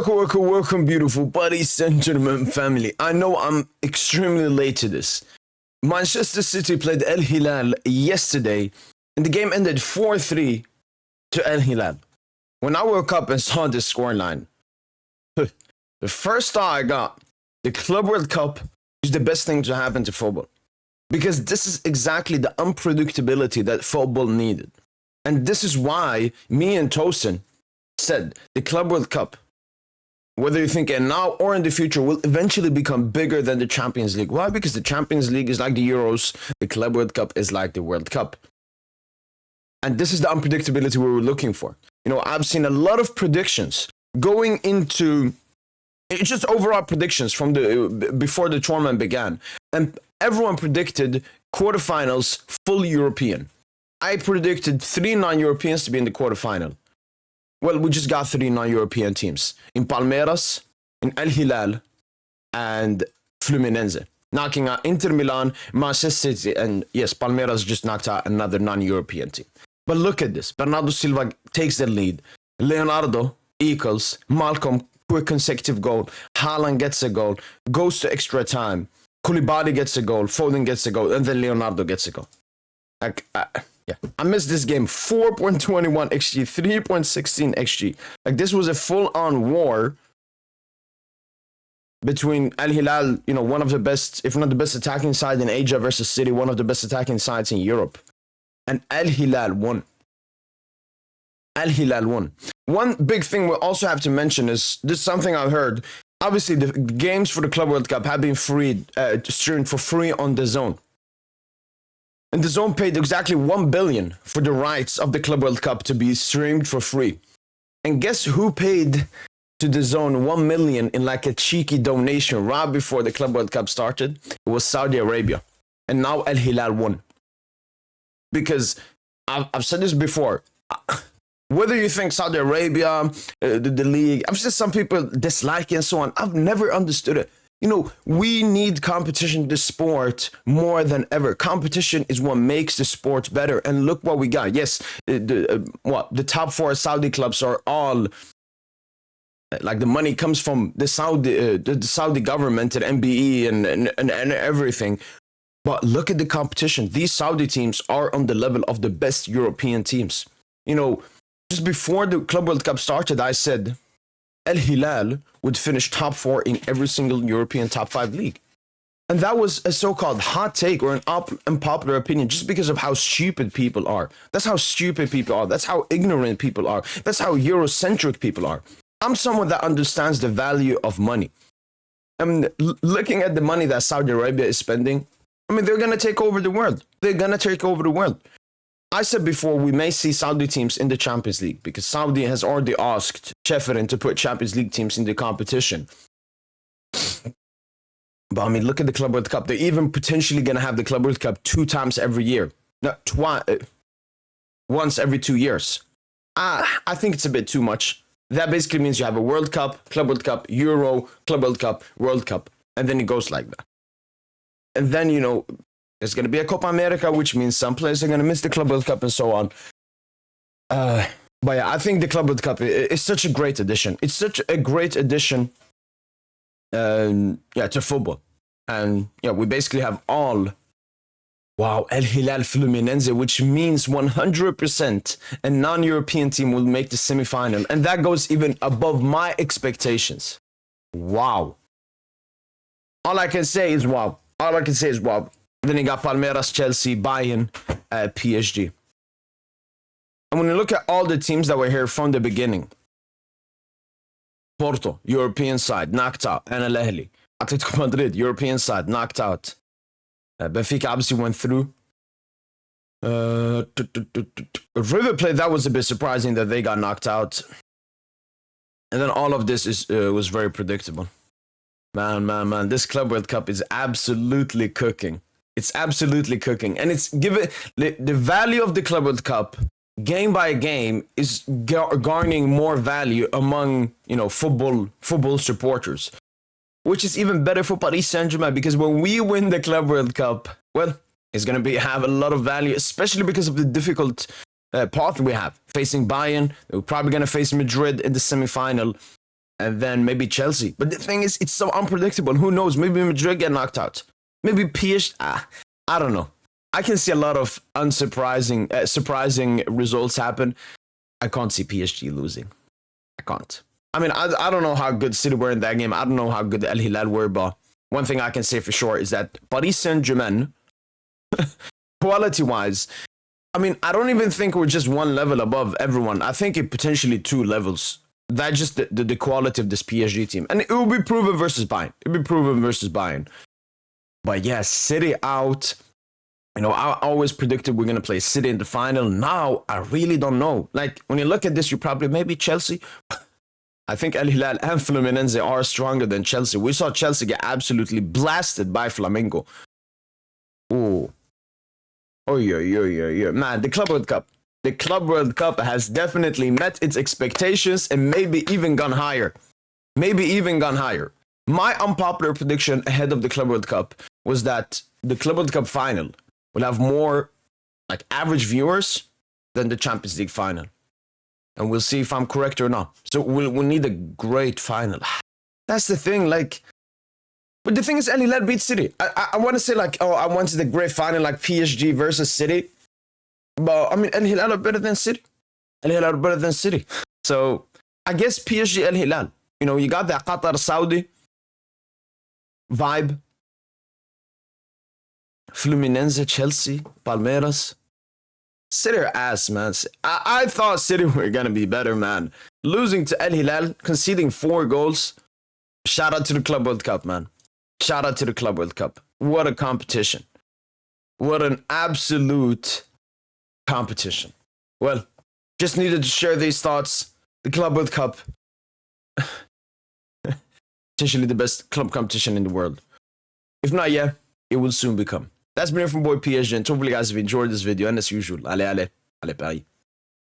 Welcome, beautiful Paris Saint-Germain family. I know I'm extremely late to this. Manchester City played Al Hilal yesterday, and the game ended 4-3 to Al Hilal. When I woke up and saw this scoreline, the first thought I got, the Club World Cup is the best thing to happen to football. Because this is exactly the unpredictability that football needed. And this is why me and Tosin said the Club World Cup, whether you think it now or in the future, will eventually become bigger than the Champions League. Why? Because the Champions League is like the Euros, the Club World Cup is like the World Cup. And this is the unpredictability we were looking for. You know, I've seen a lot of predictions going into, it's just overall predictions from the before the tournament began. And everyone predicted quarterfinals full European. I predicted 3 non-Europeans to be in the quarterfinal. Well, we just got 3 non-European teams. In Palmeiras, in Al Hilal, and Fluminense. Knocking out Inter Milan, Manchester City, and yes, Palmeiras just knocked out another non-European team. But look at this. Bernardo Silva takes the lead. Leonardo equals. Malcolm, quick consecutive goal. Haaland gets a goal. Goes to extra time. Koulibaly gets a goal. Foden gets a goal. And then Leonardo gets a goal. I missed this game. 4.21 XG, 3.16 XG. Like, this was a full-on war between Al Hilal, you know, one of the best, if not the best attacking side in Asia, versus City, one of the best attacking sides in Europe. And Al Hilal won. Al Hilal won. One big thing we also have to mention is, this is something I heard. Obviously, the games for the Club World Cup have been streamed for free on DAZN. And DAZN paid exactly $1 billion for the rights of the Club World Cup to be streamed for free. And guess who paid to DAZN $1 million in like a cheeky donation right before the Club World Cup started? It was Saudi Arabia. And now Al Hilal won. Because I've said this before. Whether you think Saudi Arabia, the league, I'm sure some people dislike it and so on. I've never understood it. You know, we need competition in the sport more than ever. Competition is what makes the sport better. And look what we got. Yes, the top 4 Saudi clubs are all, like, the money comes from the Saudi government and MBE and everything. But look at the competition. These Saudi teams are on the level of the best European teams. You know, just before the Club World Cup started, I said Al Hilal would finish top 4 in every single European top 5 league. And that was a so-called hot take or an unpopular opinion just because of how stupid people are. That's how stupid people are. That's how ignorant people are. That's how Eurocentric people are. I'm someone that understands the value of money. I mean, looking at the money that Saudi Arabia is spending, I mean, they're going to take over the world. They're going to take over the world. I said before, we may see Saudi teams in the Champions League because Saudi has already asked Ceferin to put Champions League teams in the competition. But I mean, look at the Club World Cup. They're even potentially going to have the Club World Cup 2 times every year. Not once every 2 years. I think it's a bit too much. That basically means you have a World Cup, Club World Cup, Euro, Club World Cup, World Cup. And then it goes like that. And then, you know, there's going to be a Copa America, which means some players are going to miss the Club World Cup and so on. But yeah, I think the Club World Cup is such a great addition. It's such a great addition to football. And yeah, we basically have all, wow, Al Hilal Fluminense, which means 100% a non-European team will make the semifinal. And that goes even above my expectations. Wow. All I can say is wow. All I can say is wow. Then you got Palmeiras, Chelsea, Bayern, PSG. And when you look at all the teams that were here from the beginning, Porto, European side, knocked out. And Al Ahly. Atletico Madrid, European side, knocked out. Benfica obviously went through. River Plate, that was a bit surprising that they got knocked out. And then all of this was very predictable. Man, this Club World Cup is absolutely cooking. It's absolutely cooking. And it's given the value of the Club World Cup game by game is garnering more value among, you know, football supporters, which is even better for Paris Saint-Germain because when we win the Club World Cup, well, it's going to have a lot of value, especially because of the difficult path we have facing Bayern. We're probably going to face Madrid in the semifinal. and then maybe Chelsea. But the thing is, it's so unpredictable. Who knows? Maybe Madrid get knocked out. Maybe PSG. I don't know. I can see a lot of surprising results happen. I can't see PSG losing. I can't. I mean, I don't know how good City were in that game. I don't know how good Al Hilal were, but one thing I can say for sure is that Paris Saint-Germain, quality-wise, I mean, I don't even think we're just one level above everyone. I think it potentially 2 levels. That's just the quality of this PSG team. And it will be proven versus Bayern. It will be proven versus Bayern. But yeah, City out. You know, I always predicted we're going to play City in the final. Now, I really don't know. Like, when you look at this, you probably maybe Chelsea. I think Al Hilal and Fluminense are stronger than Chelsea. We saw Chelsea get absolutely blasted by Flamengo. Ooh. Oh, yeah. Man, the Club World Cup. The Club World Cup has definitely met its expectations and maybe even gone higher. My unpopular prediction ahead of the Club World Cup was that the Club World Cup final will have more like average viewers than the Champions League final. And we'll see if I'm correct or not. So we'll need a great final. That's the thing, like. But the thing is, Al Hilal beat City. I want to say, like, oh, I wanted a great final, like PSG versus City. But, I mean, Al Hilal are better than City. So, I guess PSG Al Hilal. You know, you got that Qatar Saudi vibe. Fluminense, Chelsea, Palmeiras. City are ass, man. I thought City were going to be better, man. Losing to Al Hilal, conceding 4 goals. Shout out to the Club World Cup, man. Shout out to the Club World Cup. What a competition. What an absolute competition. Well, just needed to share these thoughts. The Club World Cup. Potentially the best club competition in the world. If not, yeah, it will soon become. That's been it from boy PSGINT. Hopefully, guys have enjoyed this video. And as usual, allez, Paris.